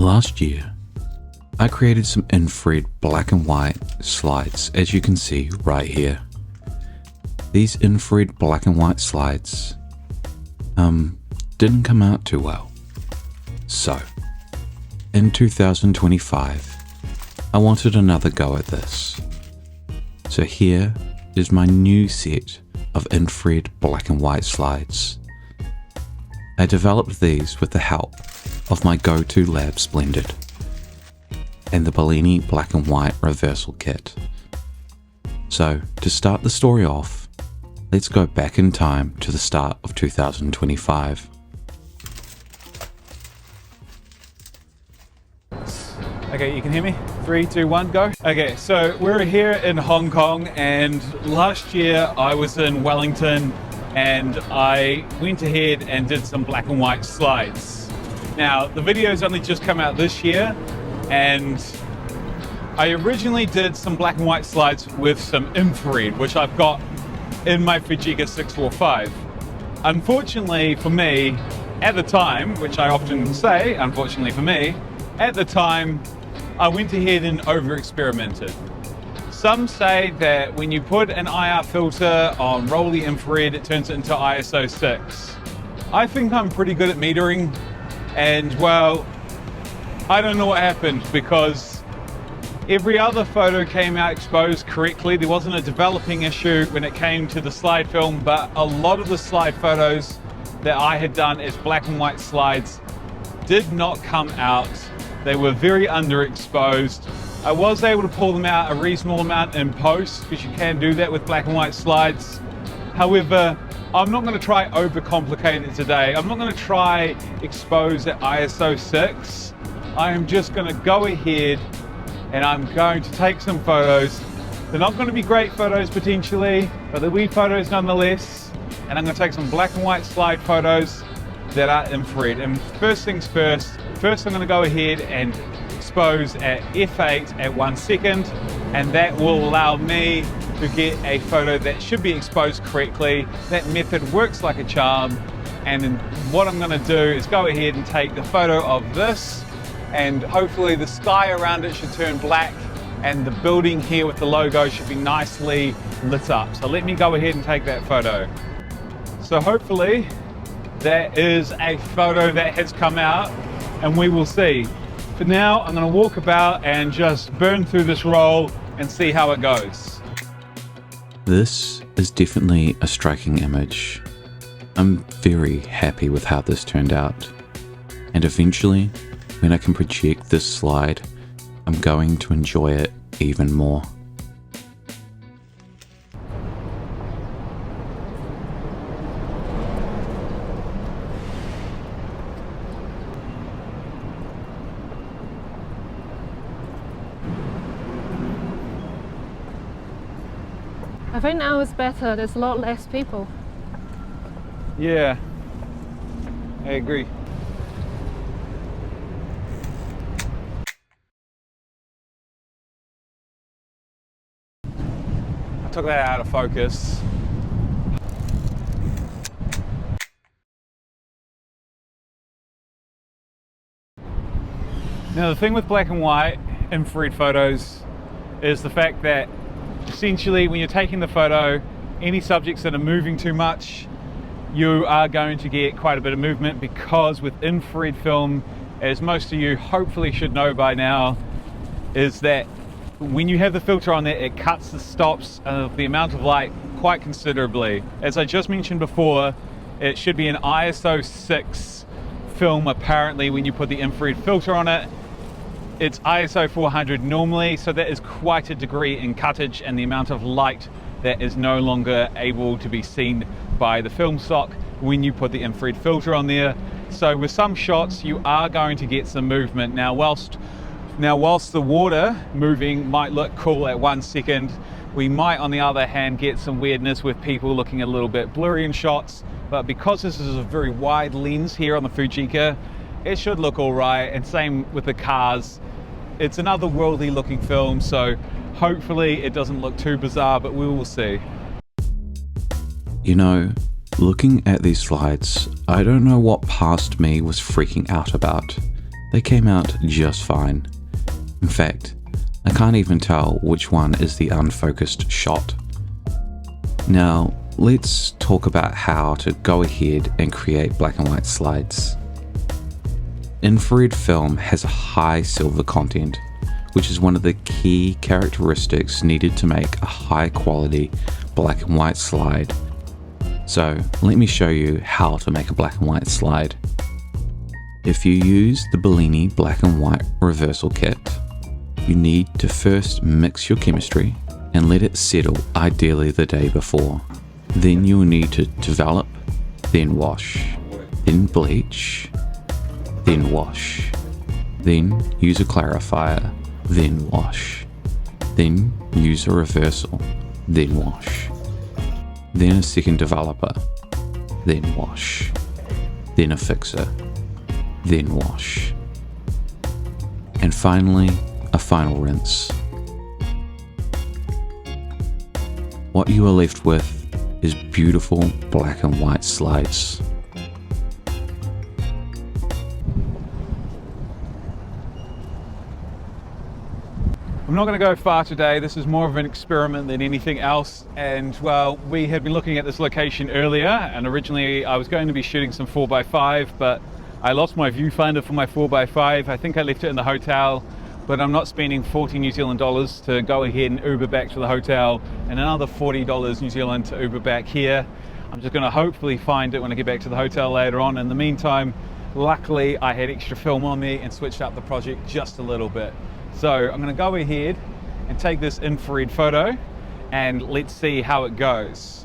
Last year, I created some infrared black and white slides, as you can see right here. These infrared black and white slides didn't come out too well. So, in 2025, I wanted another go at this. So here is my new set of infrared black and white slides. I developed these with the help of my go-to lab Splendid and the Bellini black and white reversal kit. So to start the story off, let's go back in time to the start of 2025. Okay, you can hear me? 3, 2, 1, go. Okay, so we're here in Hong Kong, and last year I was in Wellington and I went ahead and did some black and white slides. Now, the video's only just come out this year, and I originally did some black and white slides with some infrared, which I've got in my Fujica 645. Unfortunately for me, at the time, which I often say, unfortunately for me, at the time, I went ahead and over-experimented. Some say that when you put an IR filter on Rolly infrared, it turns it into ISO 6. I think I'm pretty good at metering, and well, I don't know what happened because every other photo came out exposed correctly. There wasn't a developing issue when it came to the slide film, but a lot of the slide photos that I had done as black and white slides did not come out. They were very underexposed. I was able to pull them out a reasonable amount in post, because you can do that with black and white slides. However, I'm not going to try overcomplicate it today. I'm not going to try expose at ISO 6. I am just going to go ahead and I'm going to take some photos. They're not going to be great photos potentially, but they'll be photos nonetheless. And I'm going to take some black and white slide photos that are infrared. And first things first I'm going to go ahead and expose at f8 at 1 second, and that will allow me to get a photo that should be exposed correctly. That method works like a charm, and then what I'm going to do is go ahead and take the photo of this, and hopefully the sky around it should turn black and the building here with the logo should be nicely lit up. So let me go ahead and take that photo. So hopefully that is a photo that has come out, and we will see. For now, I'm going to walk about and just burn through this roll and see how it goes. This is definitely a striking image. I'm very happy with how this turned out. And eventually, when I can project this slide, I'm going to enjoy it even more. I think now it's better, there's a lot less people. Yeah, I agree. I took that out of focus. Now the thing with black and white infrared photos is the fact that essentially when you're taking the photo, any subjects that are moving too much, you are going to get quite a bit of movement, because with infrared film, as most of you hopefully should know by now, is that when you have the filter on there, it cuts the stops of the amount of light quite considerably. As I just mentioned before, it should be an ISO 6 film apparently when you put the infrared filter on it. It's ISO 400 normally, so that is quite a degree in cuttage and the amount of light that is no longer able to be seen by the film stock when you put the infrared filter on there. So with some shots you are going to get some movement. Now whilst the water moving might look cool at 1 second, we might on the other hand get some weirdness with people looking a little bit blurry in shots, but because this is a very wide lens here on the Fujica, it should look all right. And same with the cars. It's an otherworldly looking film, so hopefully it doesn't look too bizarre, but we will see. You know, looking at these slides, I don't know what past me was freaking out about. they came out just fine. In fact, I can't even tell which one is the unfocused shot. Now, let's talk about how to go ahead and create black and white slides. Infrared film has a high silver content, which is one of the key characteristics needed to make a high quality black and white slide. So let me show you how to make a black and white slide. If you use the Bellini black and white reversal kit, you need to first mix your chemistry and let it settle, ideally the day before. Then you will need to develop, then wash, then bleach, then wash, then use a clarifier, then wash, then use a reversal, then wash, then a second developer, then wash, then a fixer, then wash, and finally a final rinse. What you are left with is beautiful black and white slides. I'm not going to go far today. This is more of an experiment than anything else. And well, we had been looking at this location earlier, and originally I was going to be shooting some 4x5, but I lost my viewfinder for my 4x5. I think I left it in the hotel, but I'm not spending 40 New Zealand dollars to go ahead and Uber back to the hotel and another $40 New Zealand to Uber back here. I'm just going to hopefully find it when I get back to the hotel later on. In the meantime, luckily I had extra film on me and switched up the project just a little bit. So I'm going to go ahead and take this infrared photo and let's see how it goes.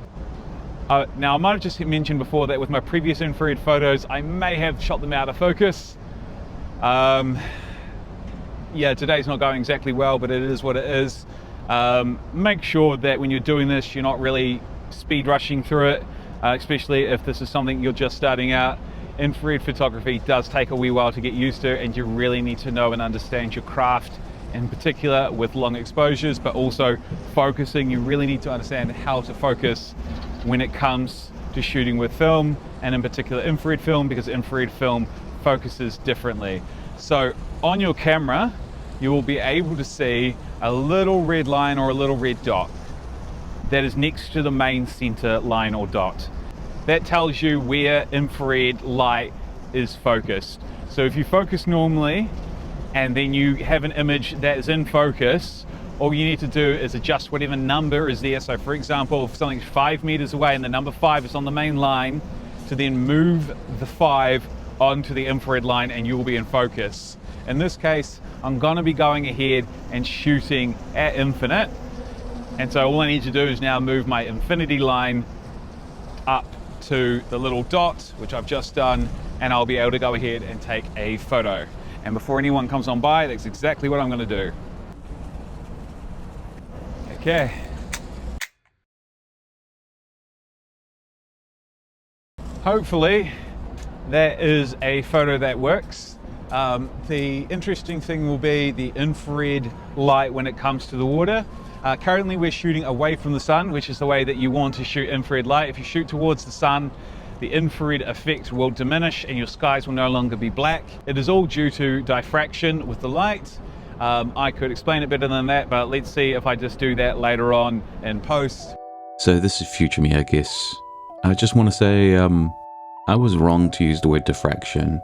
Now I might have just mentioned before that with my previous infrared photos I may have shot them out of focus. Yeah, today's not going exactly well, but it is what it is. Make sure that when you're doing this you're not really speed rushing through it, especially if this is something you're just starting out. Infrared photography does take a wee while to get used to, and you really need to know and understand your craft, in particular with long exposures, but also focusing. You really need to understand how to focus when it comes to shooting with film, and in particular infrared film, because infrared film focuses differently. So on your camera you will be able to see a little red line or a little red dot that is next to the main center line or dot. That tells you where infrared light is focused. So if you focus normally and then you have an image that is in focus, all you need to do is adjust whatever number is there. So for example, if something's 5 meters away and the number 5 is on the main line, to then move the 5 onto the infrared line and you will be in focus. In this case, I'm going to be going ahead and shooting at infinite. And so all I need to do is now move my infinity line up to the little dot, which I've just done, and I'll be able to go ahead and take a photo. And before anyone comes on by, that's exactly what I'm going to do. Okay. Hopefully that is a photo that works. The interesting thing will be the infrared light when it comes to the water. Currently we're shooting away from the sun, which is the way that you want to shoot infrared light. If you shoot towards the sun, the infrared effect will diminish and your skies will no longer be black. It is all due to diffraction with the light. I could explain it better than that, but let's see if I just do that later on in post. So this is future me, I guess. I just want to say I was wrong to use the word diffraction.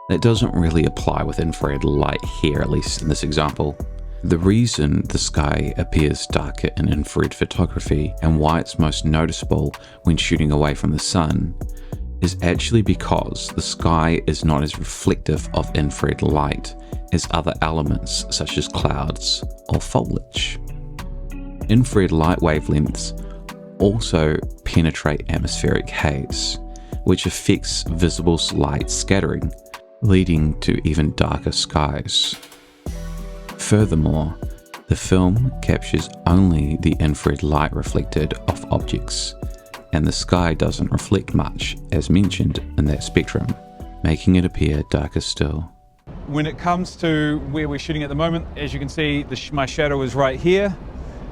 That doesn't really apply with infrared light here, at least in this example. The reason the sky appears darker in infrared photography and why it's most noticeable when shooting away from the sun is actually because the sky is not as reflective of infrared light as other elements such as clouds or foliage. Infrared light wavelengths also penetrate atmospheric haze, which affects visible light scattering, leading to even darker skies. Furthermore, the film captures only the infrared light reflected off objects, and the sky doesn't reflect much as mentioned in that spectrum, making it appear darker still. When it comes to where we're shooting at the moment, as you can see, my shadow is right here.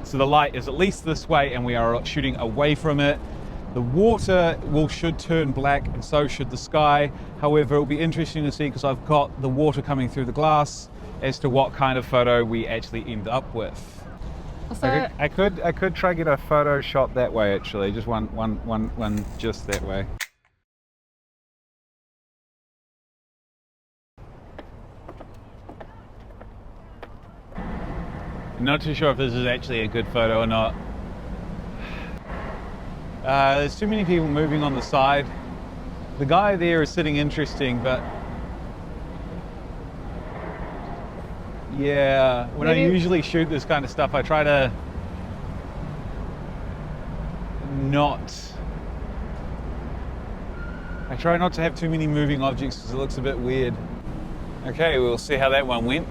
So the light is at least this way and we are shooting away from it. The water should turn black, and so should the sky. However, it'll be interesting to see, because I've got the water coming through the glass, as to what kind of photo we actually end up with. So, I could try get a photo shot that way, actually, just one just that way. I'm not too sure if this is actually a good photo or not. There's too many people moving on the side. The guy there is sitting interesting, but yeah, when I usually shoot this kind of stuff, I try to not to have too many moving objects because it looks a bit weird. Okay, we'll see how that one went.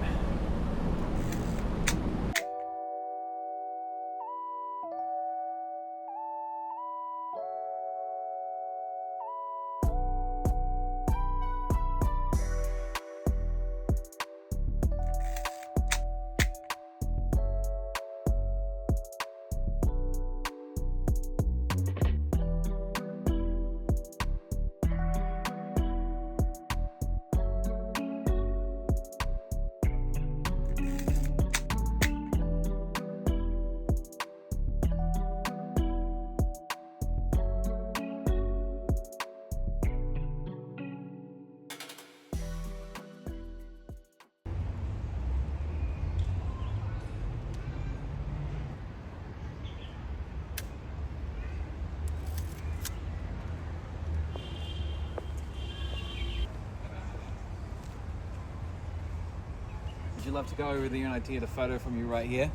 Would you love to go over there and I get a photo from you right here?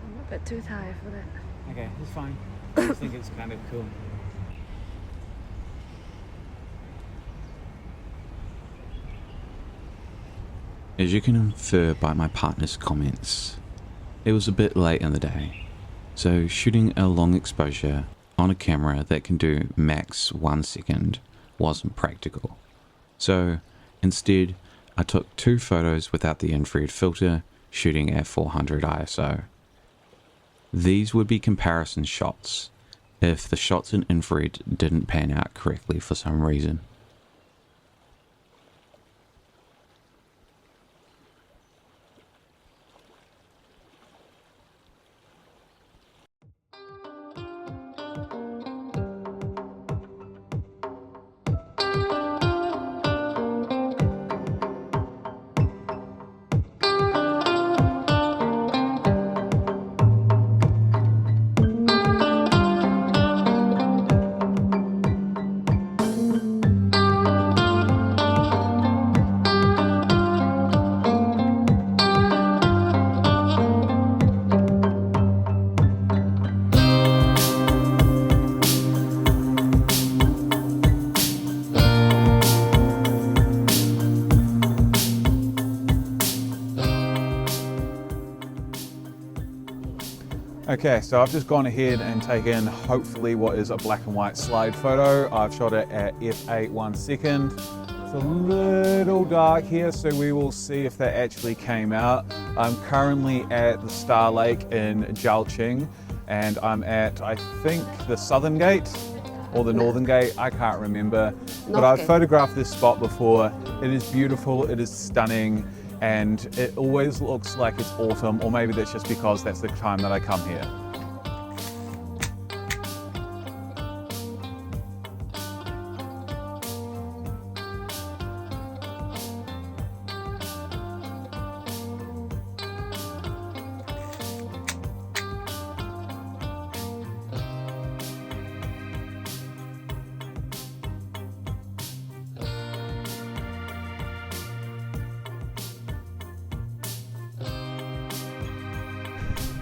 I'm a bit too tired for that. Okay, it's fine. I just think it's kind of cool. As you can infer by my partner's comments, it was a bit late in the day, so shooting a long exposure on a camera that can do max 1 second wasn't practical. So instead, I took 2 photos without the infrared filter, shooting at 400 ISO. These would be comparison shots if the shots in infrared didn't pan out correctly for some reason. Okay, so I've just gone ahead and taken hopefully what is a black and white slide photo. I've shot it at f8 1 second. It's a little dark here, so we will see if that actually came out. I'm currently at the Star Lake in Zhaoqing, and I'm at, I think, the Southern Gate or the Northern Gate, I can't remember. But I've photographed this spot before. It is beautiful, it is stunning, and it always looks like it's autumn, or maybe that's just because that's the time that I come here.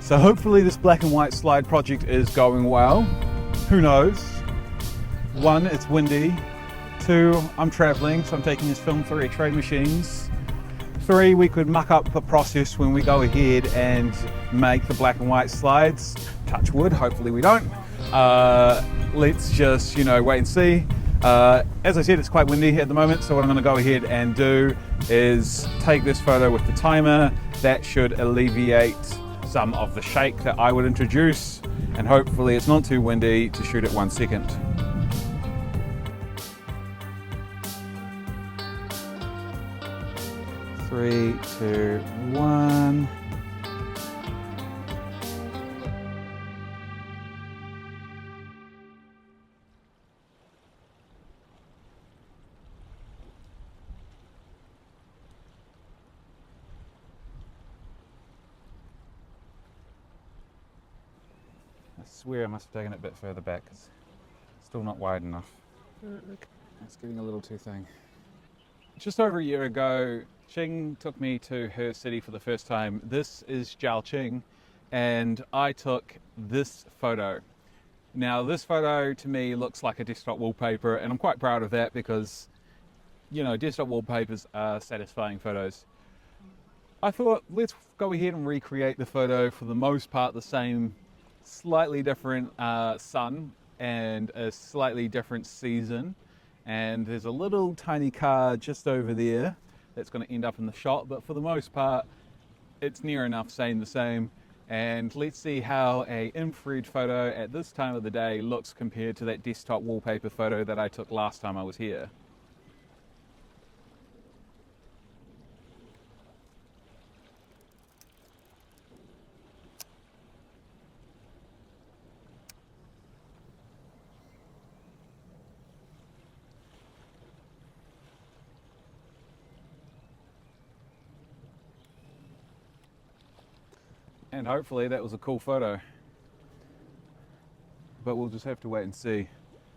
So hopefully this black and white slide project is going well. Who knows? 1, it's windy. 2, I'm traveling, so I'm taking this film through X-ray machines. 3, we could muck up the process when we go ahead and make the black and white slides. Touch wood, hopefully we don't. Let's just, wait and see. As I said, it's quite windy at the moment, so what I'm going to go ahead and do is take this photo with the timer. That should alleviate some of the shake that I would introduce, and hopefully it's not too windy to shoot at 1 second. Three, two, one. I swear I must have taken it a bit further back. It's still not wide enough. It's getting a little too thin. Just over a year ago, Ching took me to her city for the first time. This is Zhaoqing, and I took this photo. Now, this photo to me looks like a desktop wallpaper, and I'm quite proud of that because, you know, desktop wallpapers are satisfying photos. I thought, let's go ahead and recreate the photo, for the most part the same, slightly different sun and a slightly different season. And there's a little tiny car just over there that's going to end up in the shot, but for the most part it's near enough saying the same. And let's see how a infrared photo at this time of the day looks compared to that desktop wallpaper photo that I took last time I was here. And hopefully that was a cool photo. But we'll just have to wait and see.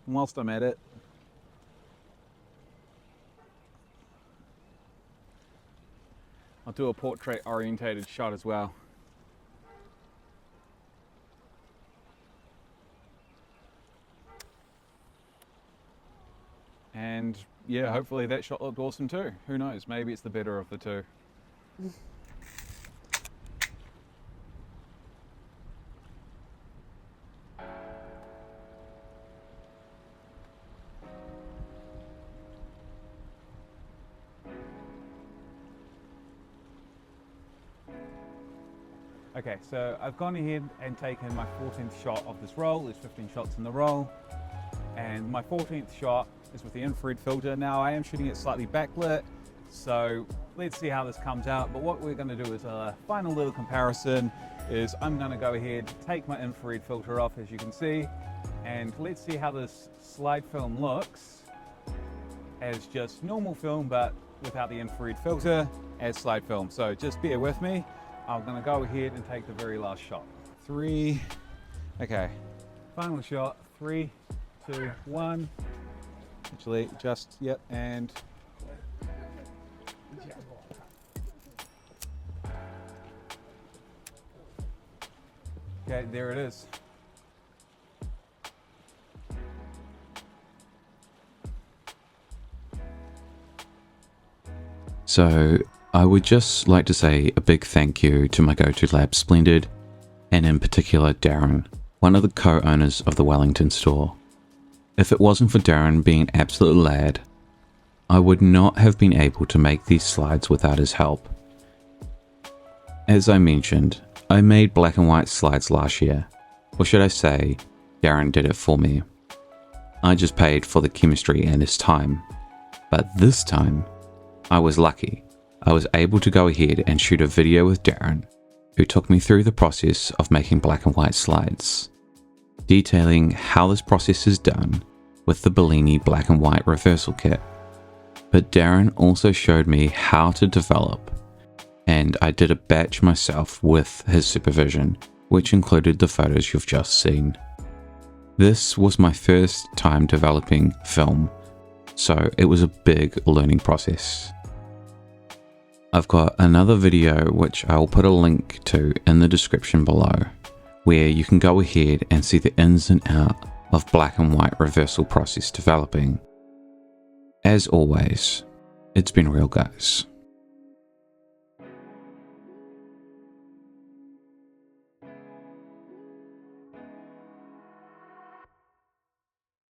And whilst I'm at it, I'll do a portrait orientated shot as well. And yeah, hopefully that shot looked awesome too. Who knows, maybe it's the better of the two. Okay, so I've gone ahead and taken my 14th shot of this roll. There's 15 shots in the roll. And my 14th shot is with the infrared filter. Now I am shooting it slightly backlit, so let's see how this comes out. But what we're gonna do is a final little comparison is I'm gonna go ahead, take my infrared filter off, as you can see, and let's see how this slide film looks as just normal film, but without the infrared filter as slide film. So just bear with me. I'm gonna go ahead and take the very last shot. Three, okay, final shot, 3, 2, 1. Actually, just, yep, and okay, there it is. So I would just like to say a big thank you to my go-to lab Splendid, and in particular Darren, one of the co-owners of the Wellington store. If it wasn't for Darren being an absolute lad, I would not have been able to make these slides without his help. As I mentioned, I made black and white slides last year, or should I say, Darren did it for me. I just paid for the chemistry and his time, but this time, I was lucky. I was able to go ahead and shoot a video with Darren, who took me through the process of making black and white slides, detailing how this process is done with the Bellini black and white reversal kit. But Darren also showed me how to develop, and I did a batch myself with his supervision, which included the photos you've just seen. This was my first time developing film, so it was a big learning process. I've got another video which I'll put a link to in the description below, where you can go ahead and see the ins and out of black and white reversal process developing. As always, it's been real, guys.